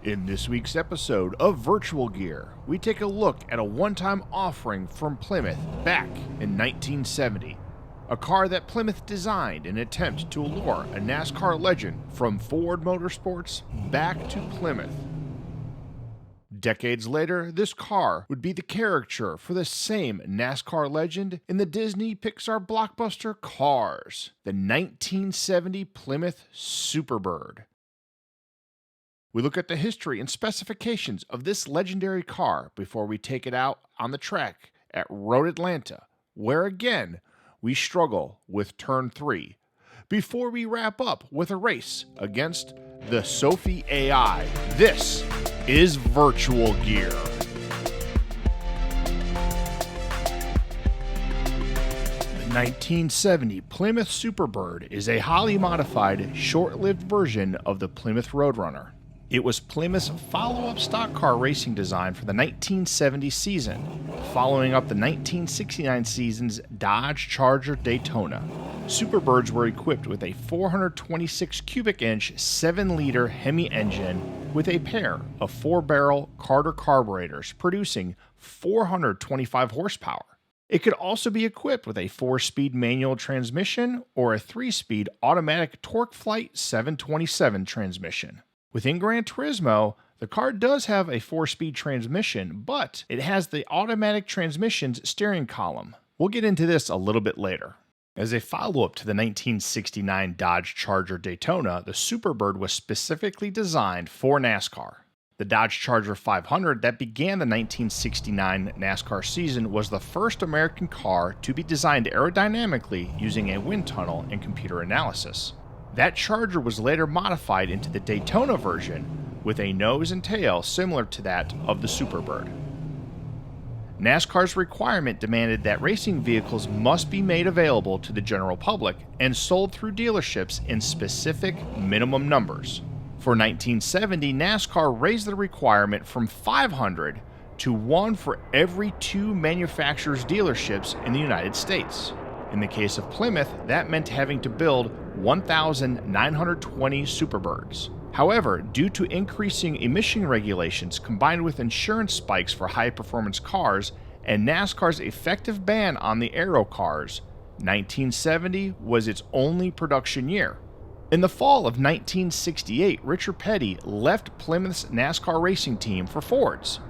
In this week's episode of Virtual Gear, we take a look at a one-time offering from Plymouth back in 1970. A car that Plymouth designed in an attempt to allure a NASCAR legend from Ford Motorsports back to Plymouth. Decades later, this car would be the caricature for the same NASCAR legend in the Disney Pixar blockbuster Cars, the 1970 Plymouth Superbird. We look at the history and specifications of this legendary car before we take it out on the track at Road Atlanta, where again, we struggle with Turn 3, before we wrap up with a race against the Sophie AI. This is Virtual Gear. The 1970 Plymouth Superbird is a highly modified, short-lived version of the Plymouth Roadrunner. It was Plymouth's follow-up stock car racing design for the 1970 season, following up the 1969 season's Dodge Charger Daytona. Superbirds were equipped with a 426 cubic inch 7-liter Hemi engine with a pair of 4-barrel Carter carburetors producing 425 horsepower. It could also be equipped with a 4-speed manual transmission or a 3-speed automatic TorqueFlite 727 transmission. Within Gran Turismo, the car does have a 4-speed transmission, but it has the automatic transmission's steering column. We'll get into this a little bit later. As a follow-up to the 1969 Dodge Charger Daytona, the Superbird was specifically designed for NASCAR. The Dodge Charger 500 that began the 1969 NASCAR season was the first American car to be designed aerodynamically using a wind tunnel and computer analysis. That Charger was later modified into the Daytona version with a nose and tail similar to that of the Superbird. NASCAR's requirement demanded that racing vehicles must be made available to the general public and sold through dealerships in specific minimum numbers. For 1970, NASCAR raised the requirement from 500 to 1 for every 2 manufacturers' dealerships in the United States. In the case of Plymouth, that meant having to build 1,920 Superbirds. However, due to increasing emission regulations combined with insurance spikes for high-performance cars and NASCAR's effective ban on the aero cars, 1970 was its only production year. In the fall of 1968, Richard Petty left Plymouth's NASCAR racing team for Ford's.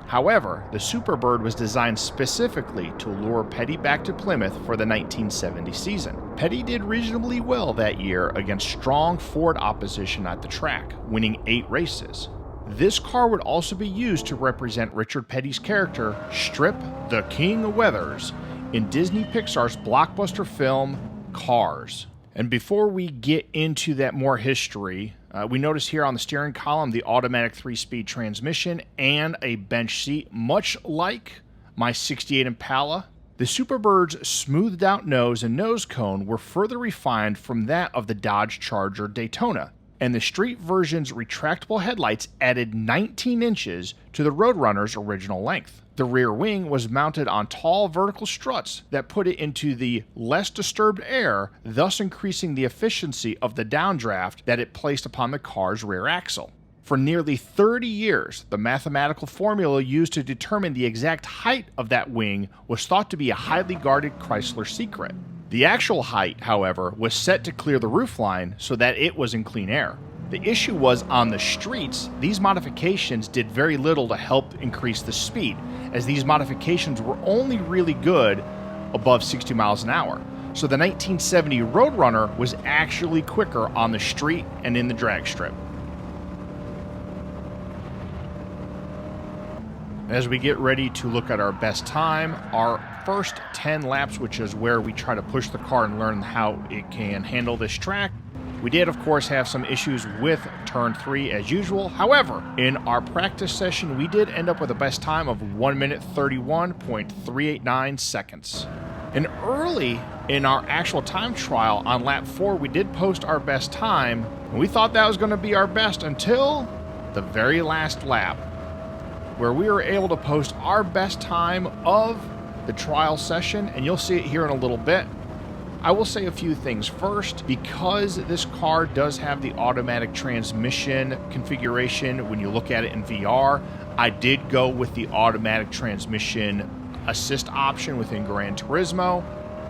However, the Superbird was designed specifically to lure Petty back to Plymouth for the 1970 season. Petty did reasonably well that year against strong Ford opposition at the track, winning 8 races. This car would also be used to represent Richard Petty's character, Strip the King Weathers, in Disney Pixar's blockbuster film, Cars. And before we get into that more history, we notice here on the steering column the automatic 3-speed transmission and a bench seat, much like my 68 Impala. The Superbird's smoothed out nose and nose cone were further refined from that of the Dodge Charger Daytona, and the street version's retractable headlights added 19 inches to the Roadrunner's original length. The rear wing was mounted on tall vertical struts that put it into the less disturbed air, thus increasing the efficiency of the downdraft that it placed upon the car's rear axle. For nearly 30 years, the mathematical formula used to determine the exact height of that wing was thought to be a highly guarded Chrysler secret. The actual height, however, was set to clear the roofline so that it was in clean air. The issue was on the streets, these modifications did very little to help increase the speed, as these modifications were only really good above 60 miles an hour. So the 1970 Roadrunner was actually quicker on the street and in the drag strip. As we get ready to look at our best time, our first 10 laps, which is where we try to push the car and learn how it can handle this track, we did, of course, have some issues with Turn 3 as usual. However, in our practice session, we did end up with a best time of 1 minute 31.389 seconds. And early in our actual time trial on lap 4, we did post our best time, and we thought that was going to be our best until the very last lap, where we were able to post our best time of the trial session, and you'll see it here in a little bit. I will say a few things. First, because this car does have the automatic transmission configuration, when you look at it in VR, I did go with the automatic transmission assist option within Gran Turismo,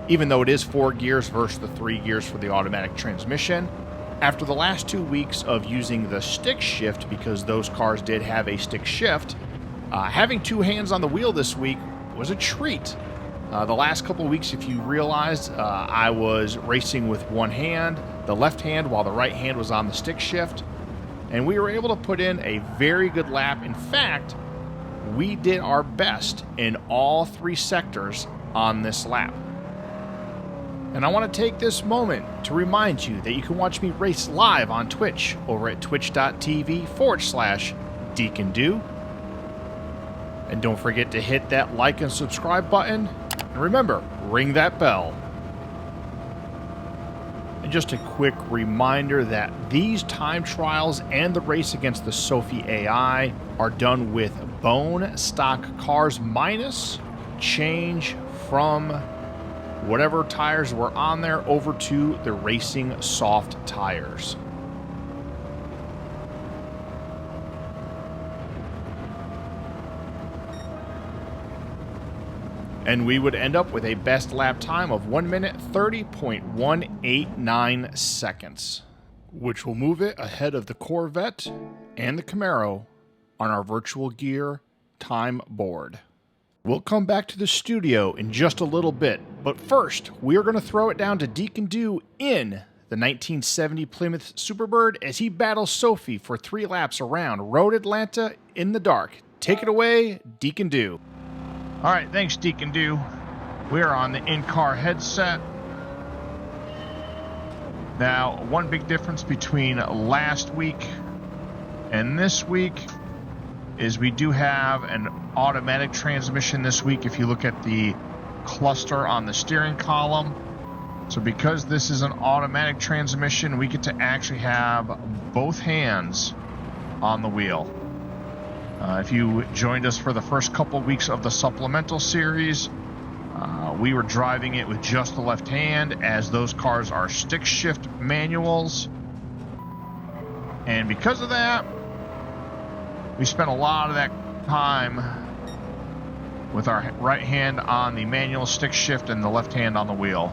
even though it is 4 gears versus the 3 gears for the automatic transmission. After the last 2 weeks of using the stick shift, because those cars did have a stick shift, having 2 hands on the wheel this week was a treat. The last couple of weeks, if you realized, I was racing with one hand, the left hand, while the right hand was on the stick shift, and we were able to put in a very good lap. In fact, we did our best in all 3 sectors on this lap. And I want to take this moment to remind you that you can watch me race live on Twitch over at twitch.tv/DeaconDo. And don't forget to hit that like and subscribe button. And remember, ring that bell. And just a quick reminder that these time trials and the race against the Sophie AI are done with bone stock cars minus change from whatever tires were on there over to the racing soft tires. And we would end up with a best lap time of 1 minute 30.189 seconds, which will move it ahead of the Corvette and the Camaro on our virtual gear time board. We'll come back to the studio in just a little bit, but first, we are going to throw it down to Deacon Do in the 1970 Plymouth Superbird as he battles Sophie for 3 laps around Road Atlanta in the dark. Take it away, Deacon Do. All right, thanks, Deacon Do. We're on the in-car headset. Now, one big difference between last week and this week is we do have an automatic transmission this week if you look at the cluster on the steering column. So because this is an automatic transmission, we get to actually have both hands on the wheel. If you joined us for the first couple of weeks of the supplemental series, we were driving it with just the left hand, as those cars are stick shift manuals. And because of that, we spent a lot of that time with our right hand on the manual stick shift and the left hand on the wheel.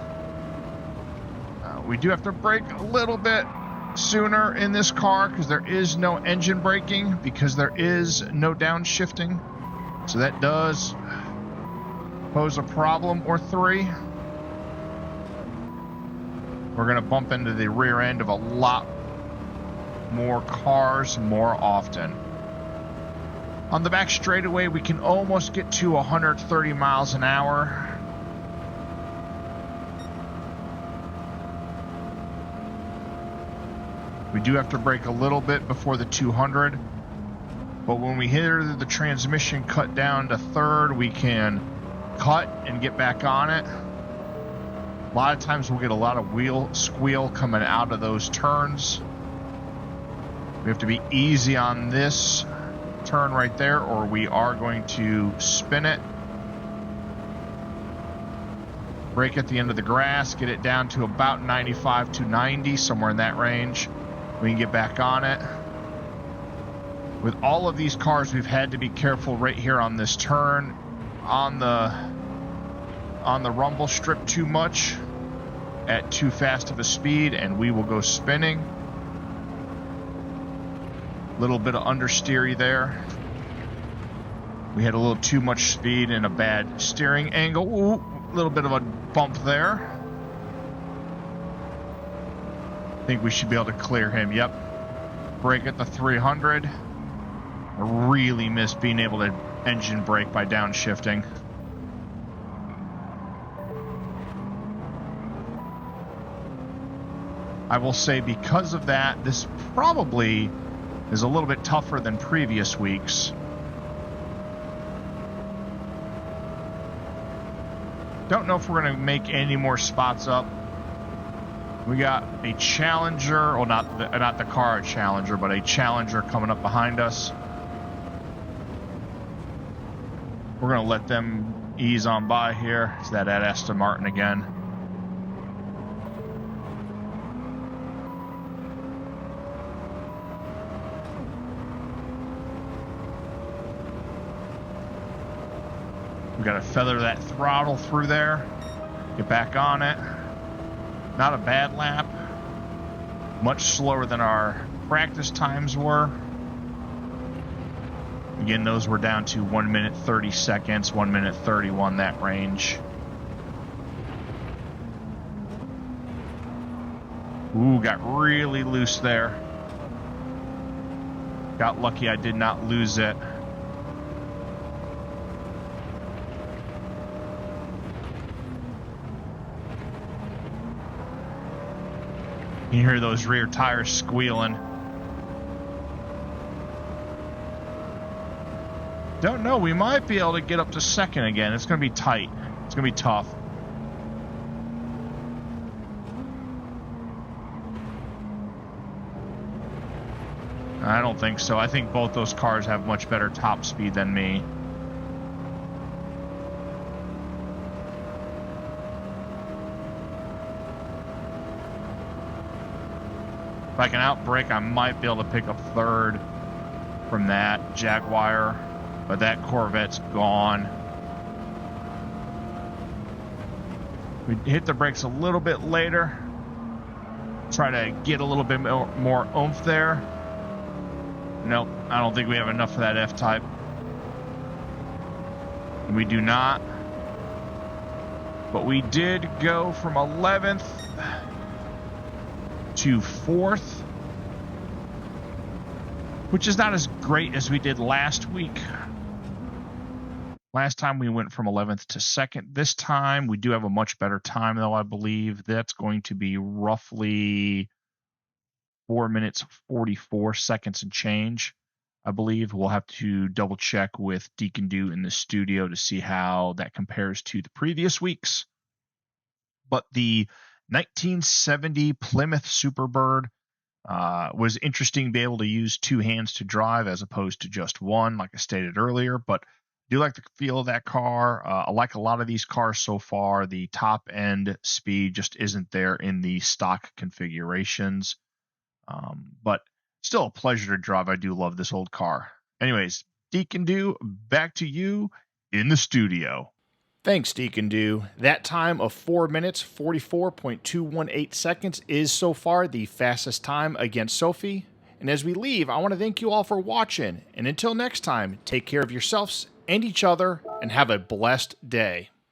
We do have to brake a little bit sooner in this car because there is no engine braking, because there is no downshifting. So that does pose a problem or 3. We're going to bump into the rear end of a lot more cars more often. On the back straightaway, we can almost get to 130 miles an hour. We do have to brake a little bit before the 200, but when we hear the transmission cut down to 3rd, we can cut and get back on it. A lot of times we'll get a lot of wheel squeal coming out of those turns. We have to be easy on this turn right there, or we are going to spin it. Brake at the end of the grass, get it down to about 95 to 90, somewhere in that range. We can get back on it. With all of these cars, we've had to be careful right here on this turn, on the rumble strip too much at too fast of a speed, and we will go spinning. A little bit of understeery there. We had a little too much speed and a bad steering angle. Ooh, a little bit of a bump there. I think we should be able to clear him. Yep. Brake at the 300. I really miss being able to engine brake by downshifting. I will say because of that, this probably is a little bit tougher than previous weeks. Don't know if we're going to make any more spots up. We got a Challenger, well, not the car Challenger, but a Challenger coming up behind us. We're going to let them ease on by here. It's that Aston Martin again. We got to feather that throttle through there. Get back on it. Not a bad lap. Much slower than our practice times were. Again, those were down to 1 minute 30 seconds, 1 minute 31, that range. Ooh, got really loose there. Got lucky I did not lose it. You hear those rear tires squealing. Don't know, we might be able to get up to second again. It's going to be tight. It's going to be tough. I don't think so. I think both those cars have much better top speed than me. If I can outbrake, I might be able to pick up third from that Jaguar, but that Corvette's gone. We hit the brakes a little bit later. Try to get a little bit more oomph there. Nope, I don't think we have enough for that F-Type. We do not. But we did go from 11th to 4th, which is not as great as we did last week. Last time we went from 11th to 2nd. This time we do have a much better time, though, I believe. That's going to be roughly 4 minutes, 44 seconds and change, I believe. We'll have to double check with Deacon Do in the studio to see how that compares to the previous weeks. But the 1970 Plymouth Superbird was interesting to be able to use two hands to drive as opposed to just one, like I stated earlier. But I do like the feel of that car. I like a lot of these cars so far. The top end speed just isn't there in the stock configurations. But still a pleasure to drive. I do love this old car. Anyways, Deacon Do, back to you in the studio. Thanks, Deacon Do. That time of 4 minutes, 44.218 seconds is so far the fastest time against Sophie. And as we leave, I want to thank you all for watching. And until next time, take care of yourselves and each other and have a blessed day.